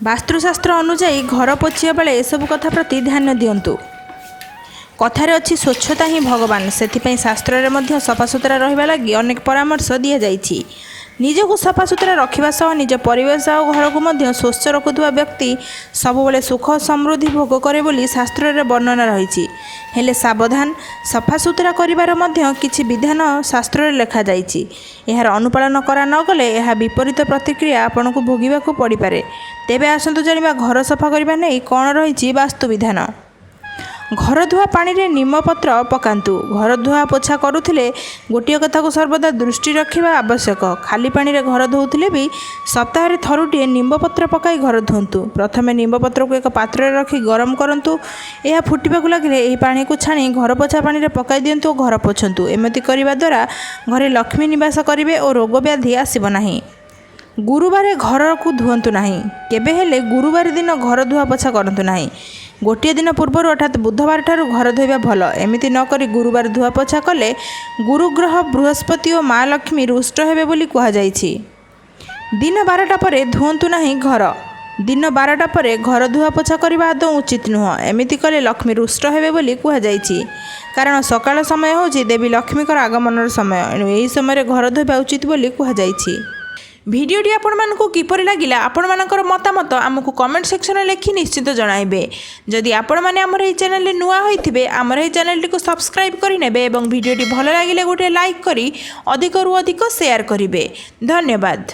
वास्तुशास्त्र अनुजाई घर पोछिया बेले एसबू कथा प्रति ध्यान दिंतु। कथार अच्छी स्वच्छता ही भगवान, से शास्त्र में सफासुतरा रहा लगी अनेक परामर्श दि जाइए। निजको सफासुतरा रखा सह निज परिवेश और घर को स्वच्छ रखुवा व्यक्ति सबुबले सुख समृद्धि भोग करे बोली शास्त्र में वर्णना रही। हेले सावधान, सफासुतरा करिवार किछि विधान शास्त्र में लिखा जाइछि। यार अनुपालन करा न गले यह विपरीत प्रतिक्रिया आपन को भोगिबा को पड़ी पारे। तेबे आसंतु जानिबा घर सफा करबा नै कोन रहिछि वास्तु विधान। घर धुआ पानी रे निमपत्र पकांतु। घर धुआ पोछा करुथिले गोटिए कथा को सर्वदा दृष्टि रखिबा आवश्यक। खाली पानी रे घर धोउथिले भी सप्ताह रे थरुटिए निमपत्र पकाई घर धोंतु। प्रथमे निमपत्र को एक पात्र रे रखी गरम करंतु। यह फुटिबाकु लागिले एही पानी को छाणी घर पोछा पानी रे पकाई दियंतु और घर पोछंतु। एमति करिबा द्वारा घरे लक्ष्मी निवास करिवे और रोग व्याधि आसीबो नाही। गुरुवार घर को धुअंतु नाही। केबे हेले गुरुवार दिन घर धुआ पोछा करंतु नाही। गोटे दिन पूर्व अर्थात बुधवार ठारू घर धोइबा भल। एमिति न करी गुरुवार धुआ पोछा कले गुरुग्रह बृहस्पति और माँ लक्ष्मी रुष्ट हेबे बोली कहा जाइछि। दिन 12टा परे धुअंतु नाही घर। दिन 12टा परे घर धुआ पोछा करबा आदौ उचित नुह। एमिति कले लक्ष्मी रुष्ट हेबे बोली कहा जाइछि। कारण सकाळ समय होछि देवी लक्ष्मीकर आगमनर समय। एही समय घर धोइबा उचित बोली कहा जाइछि। भिडियोटी आपण मानकु किपरि लागिला आपण मानकर मतामत आमको कमेंट सेक्शन में लिखि निश्चित जणाइबे। जदि आपण माने हमर एई चैनल रे नुआ होइथिबे हमर एई चैनल को सब्सक्राइब करि नेबे एवं भिडियोटी भल लागिले गोटे लाइक करी अधिक रु अधिक शेयर करिवे। धन्यवाद।